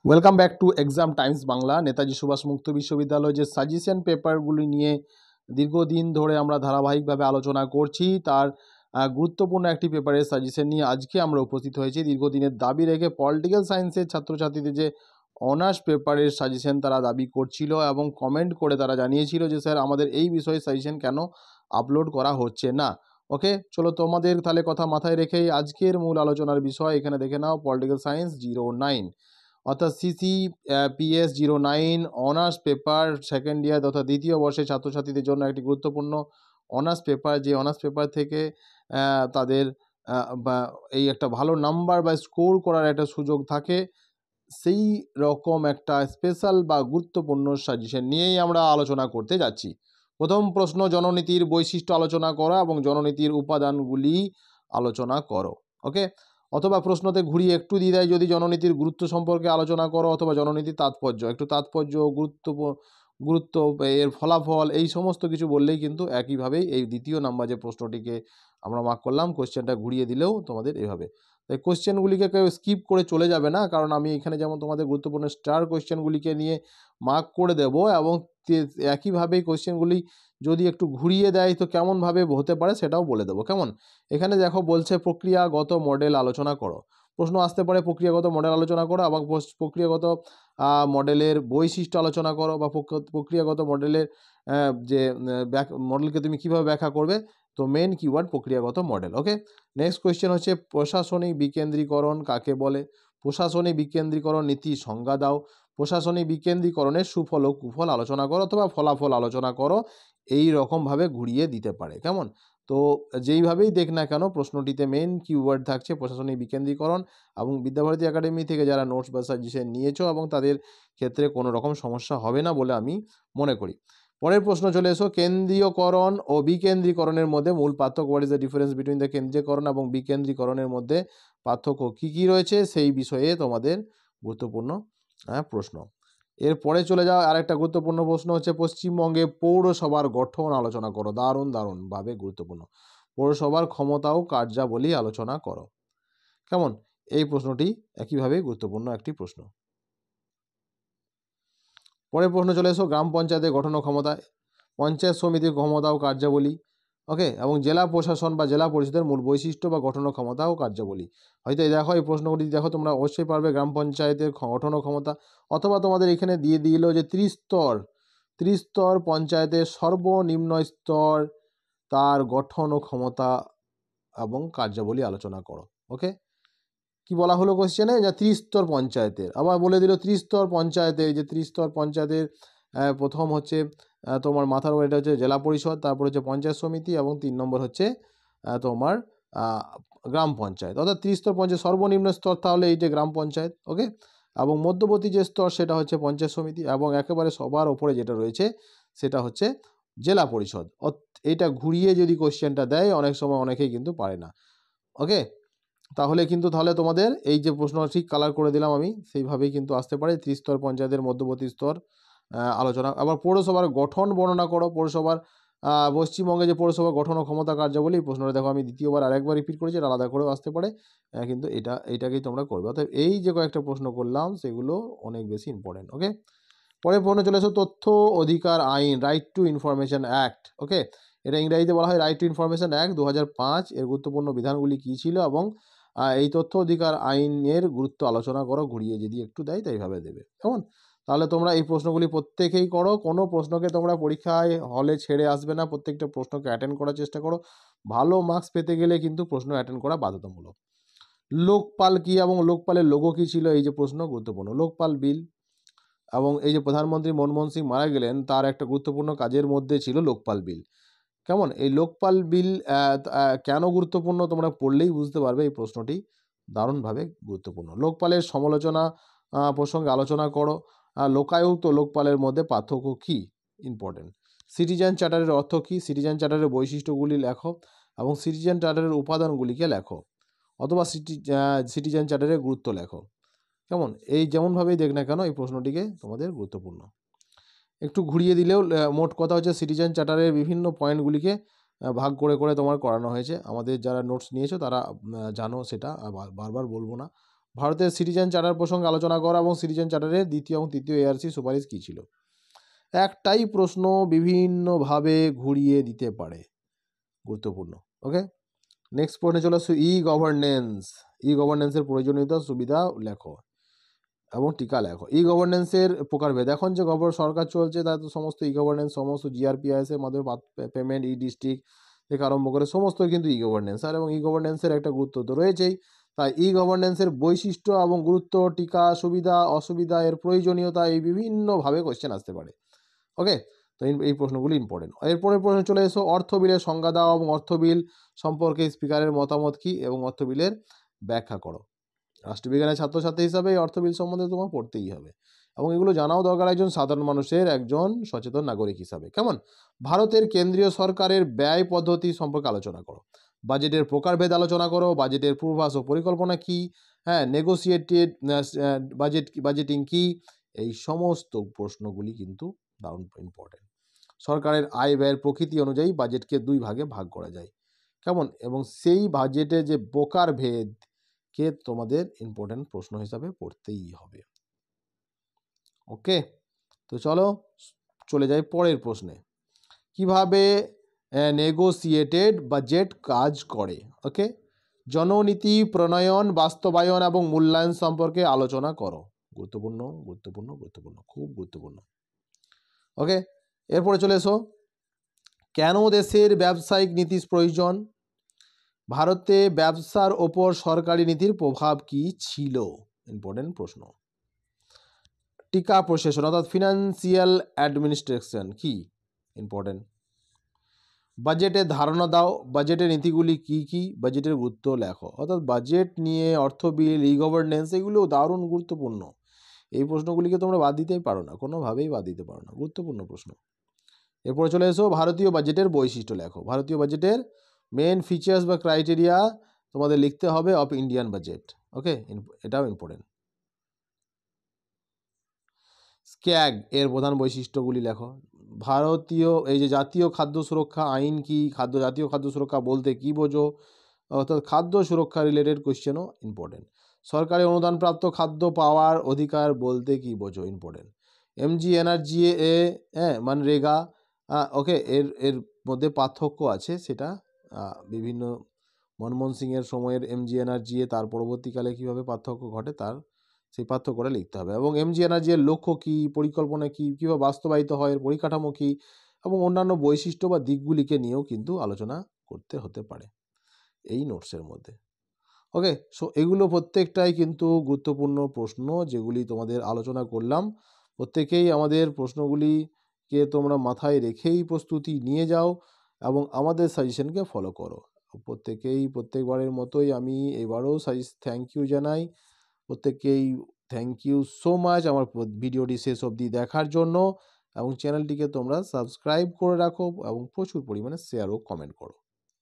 Welcome back to exam times Bangla. Netaji Subhash মুক্ত বিশ্ববিদ্যালয় যে সাজেশন পেপারগুলি নিয়ে দীর্ঘদিন ধরে আমরা ধারাবাহিকভাবে আলোচনা করছি, তার গুরুত্বপূর্ণ একটি পেপারের সাজেশন নিয়ে আজকে আমরা উপস্থিত হয়েছি। দীর্ঘদিনের দাবি রেখে পলিটিক্যাল সায়েন্সের ছাত্রছাত্রীদের যে অনার্স পেপারের সাজেশন তারা দাবি করছিল এবং কমেন্ট করে তারা জানিয়েছিল যে স্যার আমাদের এই বিষয়ে সাজেশন কেন আপলোড করা হচ্ছে না। ওকে, চলো তোমাদের তাহলে কথা মাথায় রেখেই আজকের মূল আলোচনার বিষয় এখানে দেখে নাও। পলিটিক্যাল সায়েন্স 09 অর্থাৎ CCPS 09 honours paper second year তথা দ্বিতীয় বর্ষের ছাত্রছাত্রীদের জন্য একটি গুরুত্বপূর্ণ অনার্স পেপার, যে অনার্স পেপার থেকে তাদের বা এই একটা ভালো নাম্বার বা স্কোর করার একটা সুযোগ থাকে, সেই রকম একটা স্পেশাল বা গুরুত্বপূর্ণ সাজেশন নিয়েই আমরা আলোচনা করতে যাচ্ছি। প্রথম প্রশ্ন, জননীতির বৈশিষ্ট্য আলোচনা করো এবং জননীতির উপাদানগুলি আলোচনা করো। ওকে, অথবা প্রশ্নতে ঘুরিয়ে একটু দিয়ে দেয়, যদি জননীতির গুরুত্ব সম্পর্কে আলোচনা করো অথবা জননীতির তাৎপর্য, একটু তাৎপর্য গুরুত্ব এর ফলাফল এই সমস্ত কিছু বললেই কিন্তু একইভাবেই এই দ্বিতীয় নাম্বার যে প্রশ্নটিকে আমরা মার্ক করলাম, কোশ্চেনটা ঘুরিয়ে দিলেও তোমাদের এভাবে। তাই কোশ্চেনগুলিকে কেউ স্কিপ করে চলে যাবে না, কারণ আমি এখানে যেমন তোমাদের গুরুত্বপূর্ণ স্টার কোশ্চেনগুলিকে নিয়ে মার্ক করে দেব এবং একইভাবেই কোশ্চেনগুলি যদি একটু ঘুরিয়ে দেয় তো কেমনভাবে হতে পারে সেটাও বলে দেবো। কেমন, এখানে দেখো বলছে প্রক্রিয়াগত মডেল আলোচনা করো। প্রশ্ন আসতে পারে প্রক্রিয়াগত মডেল আলোচনা করো, আবার প্রক্রিয়াগত মডেলের বৈশিষ্ট্য আলোচনা করো, বা প্রক্রিয়াগত মডেলের যে মডেলকে তুমি কীভাবে ব্যাখ্যা করবে। তো মেন কিওয়ার্ড প্রক্রিয়াগত মডেল। ওকে, নেক্সট কোয়েশ্চেন হচ্ছে প্রশাসনিক বিকেন্দ্রীকরণ কাকে বলে। প্রশাসনিক বিকেন্দ্রীকরণ নীতি সংজ্ঞা দাও। প্রশাসনিক বিকেন্দ্রীকরণের সুফল ও কুফল আলোচনা করো অথবা ফলাফল আলোচনা করো। এই রকমভাবে ঘুরিয়ে দিতে পারে। কেমন, তো যেইভাবেই দেখ না কেন প্রশ্নটিতে মেন কিওয়ার্ড থাকছে প্রশাসনিক বিকেন্দ্রীকরণ, এবং বিদ্যাভারতী একাডেমি থেকে যারা নোটস বা সাজেশন নিয়েছো এবং তাদের ক্ষেত্রে কোনো রকম সমস্যা হবে না বলে আমি মনে করি। পরের প্রশ্ন চলে এসো, কেন্দ্রীয়করণ ও বিকেন্দ্রীকরণের মধ্যে মূল পার্থক্য। What is the difference between the কেন্দ্রীয়করণ এবং বিকেন্দ্রীকরণের মধ্যে পার্থক্য কী কী রয়েছে, সেই বিষয়ে তোমাদের গুরুত্বপূর্ণ প্রশ্ন। এরপরে চলে যাওয়া আরেকটা গুরুত্বপূর্ণ প্রশ্ন হচ্ছে পশ্চিমবঙ্গে পৌরসভার গঠন আলোচনা করো। দারুণভাবে গুরুত্বপূর্ণ। পৌরসভার ক্ষমতা ও কার্যাবলী আলোচনা করো। কেমন, এই প্রশ্নটি একইভাবে গুরুত্বপূর্ণ একটি প্রশ্ন। পরের প্রশ্ন চলে এসো, গ্রাম পঞ্চায়েতের গঠন ও ক্ষমতা, পঞ্চায়েত সমিতির ক্ষমতা ও কার্যাবলী। ওকে, এবং জেলা প্রশাসন বা জেলা পরিষদের মূল বৈশিষ্ট্য বা গঠন ও ক্ষমতা ও কার্যাবলী। হয়তো এই দেখো এই প্রশ্নগুলি দেখো তোমরা অবশ্যই পারবে। গ্রাম পঞ্চায়েতের গঠন ও ক্ষমতা, অথবা তোমাদের এখানে দিয়ে দিল যে ত্রিস্তর পঞ্চায়েতের সর্বনিম্ন স্তর, তার গঠন ও ক্ষমতা এবং কার্যাবলী আলোচনা করো। ওকে, কি বলা হলো কোশ্চেনে, যে ত্রিস্তর পঞ্চায়েতের, আবার বলে দিল ত্রিস্তর পঞ্চায়েতের, যে ত্রিস্তর পঞ্চায়েতের প্রথম হচ্ছে তোমার মাথার উপর এটা হচ্ছে জেলা পরিষদ, তারপর হচ্ছে পঞ্চায়েত সমিতি, এবং 3 নম্বর হচ্ছে তোমার গ্রাম পঞ্চায়েত। অর্থাৎ ত্রিস্তর পঞ্চায়েত সর্বনিম্ন স্তর তাহলে এই যে গ্রাম পঞ্চায়েত। ওকে, এবং মধ্যবর্তী যে স্তর সেটা হচ্ছে পঞ্চায়েত সমিতি, এবং একেবারে সবার ওপরে যেটা রয়েছে সেটা হচ্ছে জেলা পরিষদ। এইটা ঘুরিয়ে যদি কোশ্চেনটা দেয় অনেক সময় অনেকেই কিন্তু পারে না। ওকে, তাহলে তোমাদের এই যে প্রশ্ন ঠিক কালার করে দিলাম আমি, সেইভাবেই কিন্তু আসতে পারে। ত্রিস্তর পঞ্চায়েতের মধ্যবর্তী স্তর আলোচনা। আবার পৌরসভার গঠন বর্ণনা করো। পৌরসভার পশ্চিমবঙ্গে যে পৌরসভার গঠন ও ক্ষমতা কার্যাবলী, এই প্রশ্নটা দেখো আমি দ্বিতীয়বার আরেকবার রিপিট করেছি, এটা আলাদা করেও আসতে পারে, কিন্তু এইটাকেই তোমরা করবে। অর্থাৎ এই যে কয়েকটা প্রশ্ন করলাম সেগুলো অনেক বেশি ইম্পর্টেন্ট। ওকে, পরে প্রশ্ন চলে এসো, তথ্য অধিকার আইন, রাইট টু ইনফরমেশন অ্যাক্ট। ওকে, এটা ইংরেজিতে বলা হয় রাইট টু ইনফরমেশন অ্যাক্ট 2005। এর গুরুত্বপূর্ণ বিধানগুলি কী ছিল এবং এই তথ্য অধিকার আইনের গুরুত্ব আলোচনা করো। ঘুরিয়ে যদি একটু দেয় তাই ভাবে দেবে। কেমন, তাহলে তোমরা এই প্রশ্নগুলি প্রত্যেকেই করো। কোনো প্রশ্নকে তোমরা পরীক্ষায় হলে ছেড়ে আসবে না, প্রত্যেকটা প্রশ্নকে অ্যাটেন্ড করার চেষ্টা করো। ভালো মার্কস পেতে গেলে কিন্তু প্রশ্ন অ্যাটেন্ড করা বাধ্যতামূলক। লোকপাল কি এবং লোকপালের লোগো কী ছিল, এই যে প্রশ্ন গুরুত্বপূর্ণ। লোকপাল বিল, এবং এই যে প্রধানমন্ত্রী মনমোহন সিং মারা গেলেন তার একটা গুরুত্বপূর্ণ কাজের মধ্যে ছিল লোকপাল বিল। কেমন, এই লোকপাল বিল কেন গুরুত্বপূর্ণ তোমরা পড়লেই বুঝতে পারবে। এই প্রশ্নটি দারুণভাবে গুরুত্বপূর্ণ। লোকপালের সমালোচনা প্রসঙ্গে আলোচনা করো। লোকায়ুক্ত লোকপালের মধ্যে পার্থক্য কী, ইম্পর্টেন্ট। সিটিজেন চার্টারের অর্থ কী, সিটিজেন চার্টারের বৈশিষ্ট্যগুলি লেখো এবং সিটিজেন চার্টারের উপাদানগুলিকে লেখো, অথবা সিটিজেন চার্টারের গুরুত্ব লেখো। কেমন, এই যেমনভাবেই দেখ না কেন এই প্রশ্নটিকে তোমাদের গুরুত্বপূর্ণ। একটু ঘুরিয়ে দিলেও মোট কথা হচ্ছে সিটিজেন চার্টারের বিভিন্ন পয়েন্টগুলিকে ভাগ করে করে তোমার করানো হয়েছে। আমাদের যারা নোটস নিয়েছো তারা জানো, সেটা বারবার বলবো না। ভারতের সিটিজেন চার্টার প্রসঙ্গে আলোচনা করা এবং সিটিজেন চার্টারের দ্বিতীয় এবং তৃতীয় এআরসি সুপারিশ কী ছিল। একটাই প্রশ্ন বিভিন্নভাবে ঘুরিয়ে দিতে পারে, গুরুত্বপূর্ণ। ওকে, নেক্সট প্রশ্নে চলে আসছে ই গভর্নেন্স। ই গভর্নেন্সের প্রয়োজনীয়তা সুবিধা লেখো এবং টিকা লেখো। ই গভর্নেন্সের প্রকারভেদ। এখন যে সরকার চলছে তার তো সমস্ত ই গভর্নেন্স, সমস্ত জিআরপিআইএস এর মাধ্যমে পেমেন্ট, ই ডিস্ট্রিক্ট থেকে আরম্ভ করে সমস্ত কিন্তু ই গভর্নেন্স, আর এবং ই গভর্নেন্সের একটা গুরুত্ব তো রয়েছেই। তাই ই গভর্নেন্সের বৈশিষ্ট্য এবং গুরুত্ব, টিকা, সুবিধা, অসুবিধা, এর প্রয়োজনীয়তা, এই বিভিন্নভাবে কোয়েশ্চেন আসতে পারে। ওকে, তো এই প্রশ্নগুলি ইম্পর্টেন্ট। এরপরের প্রশ্ন চলে এসো অর্থ বিলের সংজ্ঞা দাও এবং অর্থ বিল সম্পর্কে স্পিকারের মতামত কী এবং অর্থ বিলের ব্যাখ্যা করো। রাষ্ট্রবিজ্ঞানের ছাত্রছাত্রী হিসাবে এই অর্থ বিল সম্বন্ধে তোমার পড়তেই হবে এবং এগুলো জানাও দরকার একজন সাধারণ মানুষের, একজন সচেতন নাগরিক হিসাবে। কেমন? ভারতের কেন্দ্রীয় সরকারের ব্যয় পদ্ধতি সম্পর্কে আলোচনা করো। বাজেটের প্রকারভেদ আলোচনা করো। বাজেটের পূর্বাভাস ও পরিকল্পনা কী, হ্যাঁ, নেগোসিয়েটেড বাজেটিং কী, এই সমস্ত প্রশ্নগুলি কিন্তু দারুণ ইম্পর্টেন্ট। সরকারের আয় ব্যয়ের প্রকৃতি অনুযায়ী বাজেটকে দুই ভাগে ভাগ করা যায়। কেমন? এবং সেই বাজেটে যে প্রকারভেদ কে তোমাদের ইম্পর্টেন্ট প্রশ্ন হিসাবে পড়তেই হবে। ওকে, তো চলো চলে যাই পরের প্রশ্নে। কিভাবে নেগোসিয়েটেড বাজেট কাজ করে। ওকে, জননীতি প্রণয়ন, বাস্তবায়ন এবং মূল্যায়ন সম্পর্কে আলোচনা করো। গুরুত্বপূর্ণ, গুরুত্বপূর্ণ, গুরুত্বপূর্ণ, খুব গুরুত্বপূর্ণ। ওকে, এরপরে চলে এসো কেন দেশের ব্যবসায়িক নীতি প্রয়োজন। ভারতে ব্যবসার ওপর সরকারি নীতির প্রভাব কি ছিল, ইম্পর্টেন্ট প্রশ্ন। টিকা প্রশাসন অর্থাৎ ফিনান্সিয়াল অ্যাডমিনিস্ট্রেশন কি, ইম্পর্টেন্ট। বাজেটের ধারণা দাও, বাজেটের নীতিগুলি কি কি, বাজেটের গুরুত্ব লেখো। অর্থাৎ বাজেট নিয়ে অর্থ বিল, ই গভর্নেন্স, এগুলো দারুণ গুরুত্বপূর্ণ। এই প্রশ্নগুলিকে তোমরা বাদ দিতেই পারো না, কোনোভাবেই বাদ দিতে পারো না, গুরুত্বপূর্ণ প্রশ্ন। এরপরে চলে এসো ভারতীয় বাজেটের বৈশিষ্ট্য লেখো। ভারতীয় বাজেটের মেন ফিচার্স বা ক্রাইটেরিয়া তোমাদের লিখতে হবে অফ ইন্ডিয়ান বাজেট। ওকে, এটাও ইম্পর্টেন্ট। স্ক্যাগ এর প্রধান বৈশিষ্ট্যগুলি লেখো। ভারতীয় এই যে জাতীয় খাদ্য সুরক্ষা আইন কি, জাতীয় খাদ্য সুরক্ষা বলতে কি বোঝো, অর্থাৎ খাদ্য সুরক্ষা রিলেটেড কোয়েশ্চেনও ইম্পর্টেন্ট। সরকারি অনুদানপ্রাপ্ত খাদ্য পাওয়ার অধিকার বলতে কি বোঝো, ইম্পর্টেন্ট। MGNRGA মানরেগা, ওকে, এর এর মধ্যে পার্থক্য আছে, সেটা বিভিন্ন মনমোহন সিংয়ের সময়ের MGNRGA তার পরবর্তীকালে কীভাবে পার্থক্য ঘটে তার সেই পার্থক্যটা লিখতে হবে। এবং MGNRGA এর লক্ষ্য কী, পরিকল্পনা কী, কীভাবে বাস্তবায়িত হয়, এর পরিকাঠামো কী এবং অন্যান্য বৈশিষ্ট্য বা দিকগুলিকে নিয়েও কিন্তু আলোচনা করতে হতে পারে এই নোটসের মধ্যে। ওকে, সো এগুলো প্রত্যেকটাই কিন্তু গুরুত্বপূর্ণ প্রশ্ন যেগুলি তোমাদের আলোচনা করলাম। প্রত্যেকেই আমাদের প্রশ্নগুলিকে তোমরা মাথায় রেখেই প্রস্তুতি নিয়ে যাও এবং আমাদের সাজেশনকে ফলো করো। প্রত্যেকেই প্রত্যেকবারের মতোই আমি এবারও থ্যাংক ইউ জানাই প্রত্যেককেই। থ্যাংক ইউ সো মাচ আমার ভিডিওটি শেষ অবধি দেখার জন্য এবং চ্যানেলটিকে তোমরা সাবস্ক্রাইব করে রাখো এবং প্রচুর পরিমাণে শেয়ার ও কমেন্ট করো।